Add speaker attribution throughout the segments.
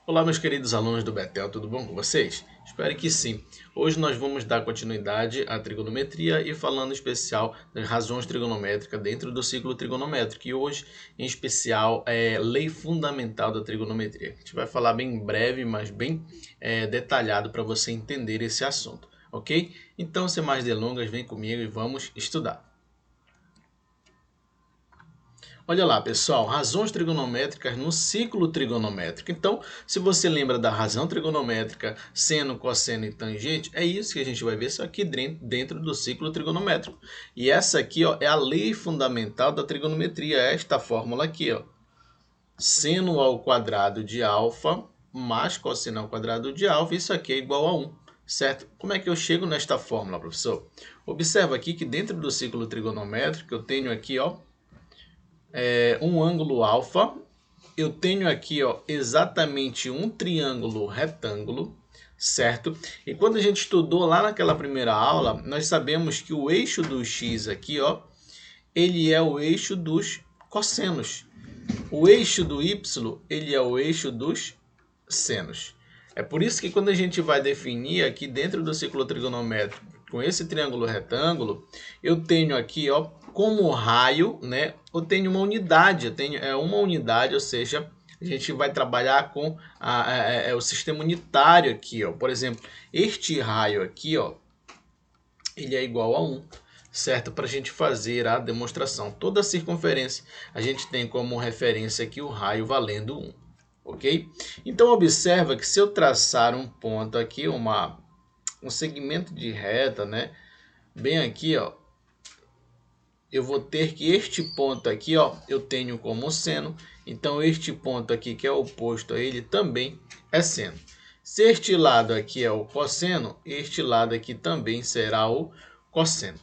Speaker 1: Olá, meus queridos alunos do Betel, tudo bom com vocês? Espero que sim. Hoje nós vamos dar continuidade à trigonometria e falando em especial das razões trigonométricas dentro do ciclo trigonométrico. E hoje, em especial, é lei fundamental da trigonometria. A gente vai falar bem breve, mas bem detalhado para você entender esse assunto, ok? Então, sem mais delongas, vem comigo e vamos estudar. Olha lá, pessoal, razões trigonométricas no ciclo trigonométrico. Então, se você lembra da razão trigonométrica, seno, cosseno e tangente, é isso que a gente vai ver só aqui dentro do ciclo trigonométrico. E essa aqui, ó, é a lei fundamental da trigonometria, esta fórmula aqui, ó. Seno ao quadrado de alfa mais cosseno ao quadrado de alfa, isso aqui é igual a 1, certo? Como é que eu chego nesta fórmula, professor? Observa aqui que dentro do ciclo trigonométrico eu tenho aqui, ó, um ângulo alfa, eu tenho aqui, ó, exatamente um triângulo retângulo, certo? E quando a gente estudou lá naquela primeira aula, nós sabemos que o eixo do x aqui, ó, ele é o eixo dos cossenos. O eixo do y, ele é o eixo dos senos. É por isso que quando a gente vai definir aqui dentro do ciclo trigonométrico, com esse triângulo retângulo, eu tenho aqui, ó, como raio, né? Eu tenho uma unidade, uma unidade, ou seja, a gente vai trabalhar com o sistema unitário aqui, ó. Por exemplo, este raio aqui, ó, ele é igual a 1, certo? Para a gente fazer a demonstração. Toda a circunferência a gente tem como referência aqui o raio valendo 1, ok? Então observa que se eu traçar um ponto aqui, um segmento de reta, né? Bem aqui, ó, eu vou ter que este ponto aqui, ó, eu tenho como seno. Então este ponto aqui que é oposto a ele também é seno. Se este lado aqui é o cosseno, este lado aqui também será o cosseno,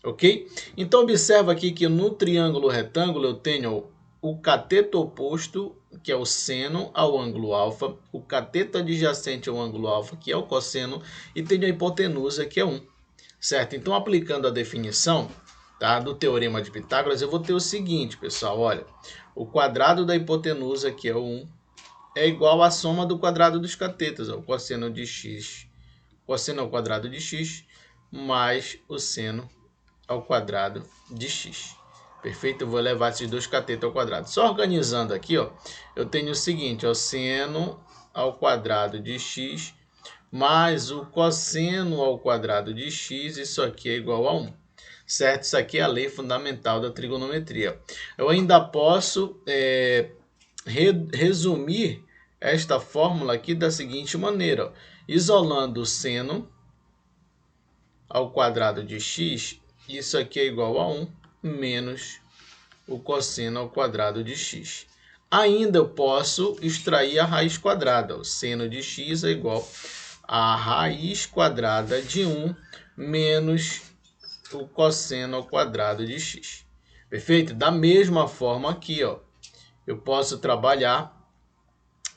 Speaker 1: ok? Então observa aqui que no triângulo retângulo eu tenho o cateto oposto, que é o seno, ao ângulo alfa, o cateto adjacente ao ângulo alfa, que é o cosseno, e tenho a hipotenusa, que é 1, certo? Então aplicando a definição, tá, do teorema de Pitágoras, eu vou ter o seguinte, pessoal, olha, o quadrado da hipotenusa, que é o 1, é igual à soma do quadrado dos catetos, ó, o cosseno de x, cosseno ao quadrado de x, mais o seno ao quadrado de x. Perfeito? Eu vou levar esses dois catetos ao quadrado. Só organizando aqui, ó, eu tenho o seguinte, ó, seno ao quadrado de x mais o cosseno ao quadrado de x, isso aqui é igual a 1. Certo? Isso aqui é a lei fundamental da trigonometria. Eu ainda posso resumir esta fórmula aqui da seguinte maneira, ó, isolando o seno ao quadrado de x, isso aqui é igual a 1 menos o cosseno ao quadrado de x. Ainda eu posso extrair a raiz quadrada. O seno de x é igual a raiz quadrada de 1 menos o cosseno ao quadrado de x. Perfeito? Da mesma forma aqui, ó, eu posso trabalhar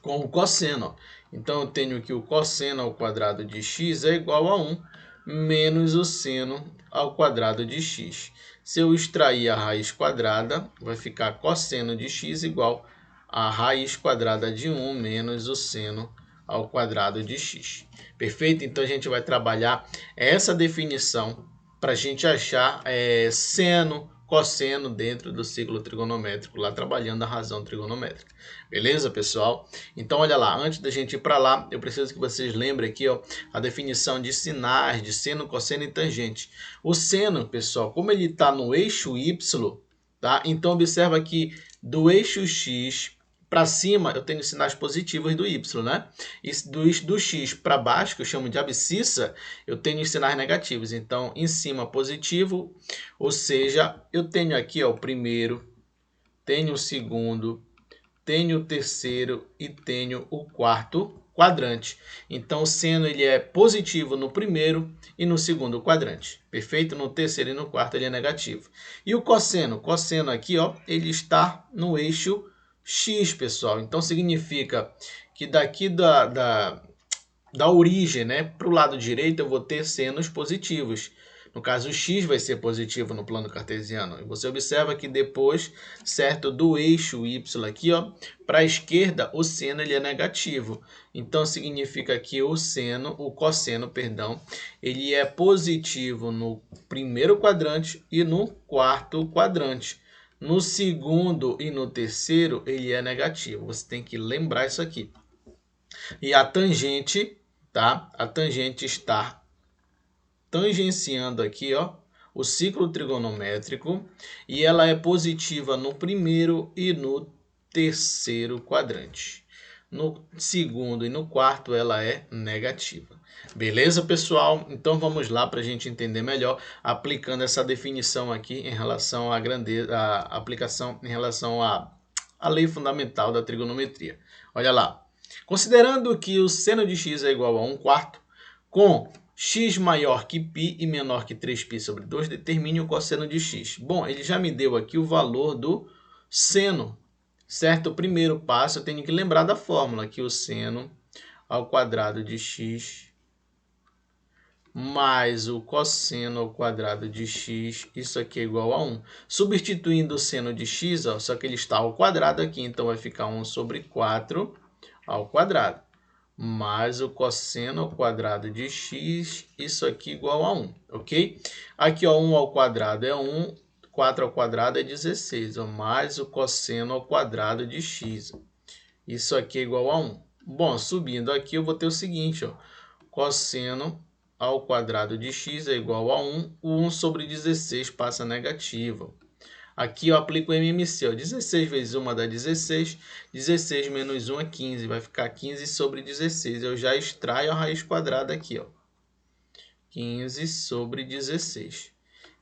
Speaker 1: com o cosseno. Ó. Então, eu tenho que o cosseno ao quadrado de x é igual a 1 menos o seno ao quadrado de x. Se eu extrair a raiz quadrada, vai ficar cosseno de x igual a raiz quadrada de 1 menos o seno ao quadrado de x. Perfeito? Então, a gente vai trabalhar essa definição para a gente achar seno, cosseno dentro do ciclo trigonométrico, lá trabalhando a razão trigonométrica. Beleza, pessoal? Então, olha lá, antes da gente ir para lá, eu preciso que vocês lembrem aqui, ó, a definição de sinais, de seno, cosseno e tangente. O seno, pessoal, como ele está no eixo y, tá? Então, observa que do eixo x para cima, eu tenho sinais positivos do y, né? E do x para baixo, que eu chamo de abscissa, eu tenho os sinais negativos. Então, em cima, positivo, ou seja, eu tenho aqui, ó, o primeiro, tenho o segundo, tenho o terceiro e tenho o quarto quadrante. Então, o seno ele é positivo no primeiro e no segundo quadrante. Perfeito? No terceiro e no quarto ele é negativo. E o cosseno? Cosseno aqui, ó, ele está no eixo x, pessoal. Então, significa que daqui da origem, né, para o lado direito, eu vou ter senos positivos. No caso, o x vai ser positivo no plano cartesiano. E você observa que depois, certo, do eixo y aqui, ó, para a esquerda, o seno ele é negativo. Então, significa que o cosseno, perdão, ele é positivo no primeiro quadrante e no quarto quadrante. No segundo e no terceiro, ele é negativo. Você tem que lembrar isso aqui. E a tangente, tá? A tangente está tangenciando aqui, ó, o ciclo trigonométrico, e ela é positiva no primeiro e no terceiro quadrante. No segundo e no quarto ela é negativa. Beleza, pessoal? Então vamos lá para a gente entender melhor, aplicando essa definição aqui em relação à grandeza, a aplicação em relação à lei fundamental da trigonometria. Olha lá. Considerando que o seno de x é igual a 1/4, com x maior que π e menor que 3π sobre 2, determine o cosseno de x. Bom, ele já me deu aqui o valor do seno, certo? O primeiro passo eu tenho que lembrar da fórmula, que o seno ao quadrado de x mais o cosseno ao quadrado de x, isso aqui é igual a 1. Substituindo o seno de x, ó, só que ele está ao quadrado aqui, então vai ficar 1 sobre 4 ao quadrado, mais o cosseno ao quadrado de x, isso aqui igual a 1, ok? Aqui, ó, 1 ao quadrado é 1, 4 ao quadrado é 16, ó, mais o cosseno ao quadrado de x, isso aqui é igual a 1. Bom, subindo aqui eu vou ter o seguinte, ó, cosseno ao quadrado de x é igual a 1, o 1 sobre 16 passa negativo. Aqui eu aplico o MMC, ó, 16 vezes 1 dá 16, 16 menos 1 é 15, vai ficar 15 sobre 16. Eu já extraio a raiz quadrada aqui, ó, 15 sobre 16.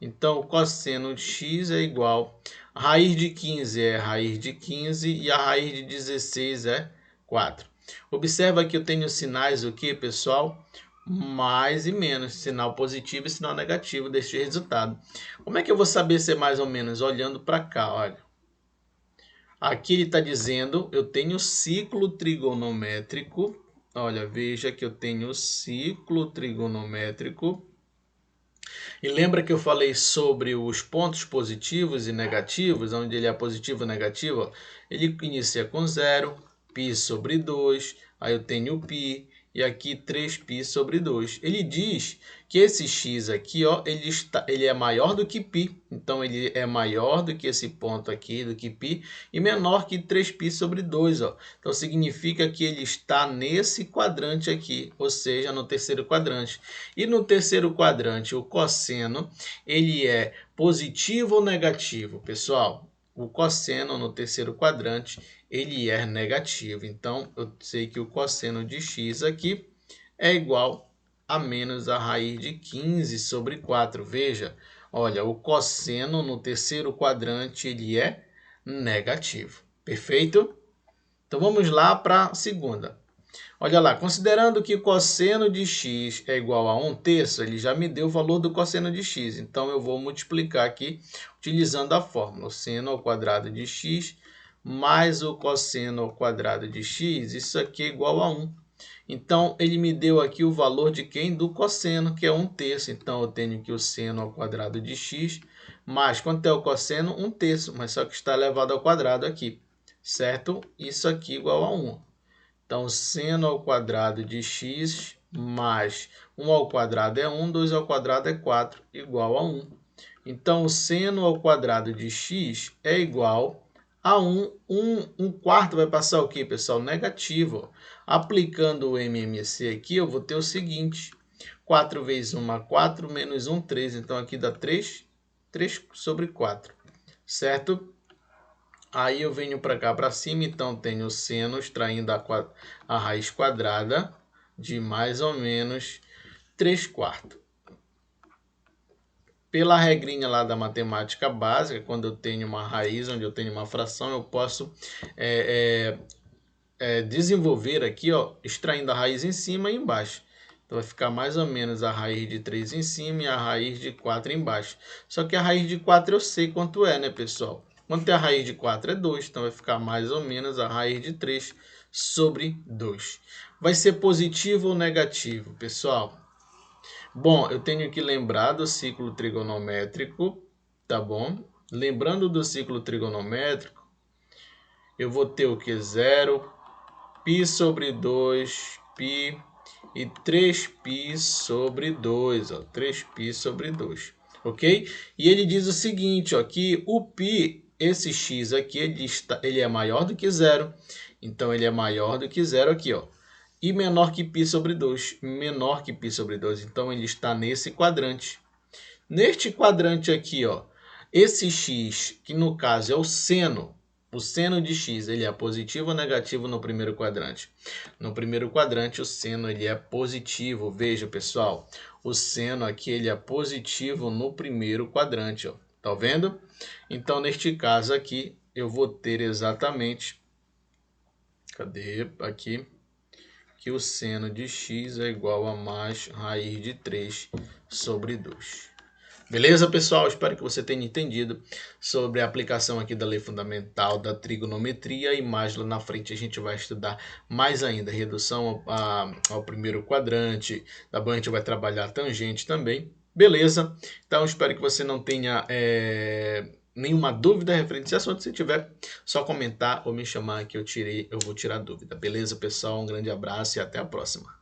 Speaker 1: Então, o cosseno de x é igual, a raiz de 15 é raiz de 15 e a raiz de 16 é 4. Observa que eu tenho sinais o que, pessoal? Mais e menos, sinal positivo e sinal negativo deste resultado. Como é que eu vou saber se é mais ou menos? Olhando para cá, olha. Aqui ele está dizendo, eu tenho ciclo trigonométrico. Olha, veja que eu tenho ciclo trigonométrico. E lembra que eu falei sobre os pontos positivos e negativos, onde ele é positivo ou negativo? Ele inicia com 0, π sobre 2, aí eu tenho π, e aqui 3π sobre 2. Ele diz que esse x aqui, ó, ele é maior do que π. Então, ele é maior do que esse ponto aqui, do que π, e menor que 3π sobre 2. Ó. Então, significa que ele está nesse quadrante aqui, ou seja, no terceiro quadrante. E no terceiro quadrante, o cosseno, ele é positivo ou negativo? Pessoal, o cosseno no terceiro quadrante, ele é negativo. Então, eu sei que o cosseno de x aqui é igual a menos a raiz de 15 sobre 4. Veja, olha, o cosseno no terceiro quadrante, ele é negativo. Perfeito? Então, vamos lá para a segunda. Olha lá, considerando que o cosseno de x é igual a 1/3, ele já me deu o valor do cosseno de x. Então, eu vou multiplicar aqui utilizando a fórmula. O seno ao quadrado de x mais o cosseno ao quadrado de x, isso aqui é igual a 1. Então, ele me deu aqui o valor de quem? Do cosseno, que é 1/3. Então, eu tenho que o seno ao quadrado de x mais, quanto é o cosseno? 1/3, mas só que está elevado ao quadrado aqui, certo? Isso aqui igual a 1. Então, seno ao quadrado de x mais 1 ao quadrado é 1, 2 ao quadrado é 4, igual a 1. Então, o seno ao quadrado de x é igual a 1. 1/4 vai passar o quê, pessoal? Negativo. Aplicando o MMC aqui, eu vou ter o seguinte. 4 vezes 1 é 4, menos 1, 3. Então, aqui dá 3 sobre 4, certo? Aí eu venho para cá para cima, então tenho o seno extraindo a raiz quadrada de mais ou menos 3/4. Pela regrinha lá da matemática básica, quando eu tenho uma raiz, onde eu tenho uma fração, eu posso desenvolver aqui, ó, extraindo a raiz em cima e embaixo. Então, vai ficar mais ou menos a raiz de 3 em cima e a raiz de 4 embaixo. Só que a raiz de 4 eu sei quanto é, né, pessoal? Quanto é a raiz de 4? É 2. Então, vai ficar mais ou menos a raiz de 3 sobre 2. Vai ser positivo ou negativo, pessoal? Bom, eu tenho que lembrar do ciclo trigonométrico, tá bom? Lembrando do ciclo trigonométrico, eu vou ter o que? 0, π sobre 2, π e 3π sobre 2, ó, 3π sobre 2, ok? E ele diz o seguinte, ó, que o π, esse x aqui, ele é maior do que zero, então ele é maior do que zero aqui, ó. E menor que π sobre 2, menor que π sobre 2, então ele está nesse quadrante. Neste quadrante aqui, ó, esse x, que no caso é o seno de x, ele é positivo ou negativo no primeiro quadrante? No primeiro quadrante, o seno ele é positivo. Veja, pessoal, o seno aqui ele é positivo no primeiro quadrante, ó. Tá vendo? Então, neste caso aqui, eu vou ter exatamente, cadê? Aqui, que o seno de x é igual a mais raiz de 3 sobre 2. Beleza, pessoal? Espero que você tenha entendido sobre a aplicação aqui da lei fundamental da trigonometria e mais lá na frente a gente vai estudar mais ainda redução ao primeiro quadrante, tá bom? A gente vai trabalhar a tangente também, beleza? Então espero que você não tenha nenhuma dúvida referente a esse assunto. Se tiver, só comentar ou me chamar que eu vou tirar dúvida, beleza, pessoal? Um grande abraço e até a próxima.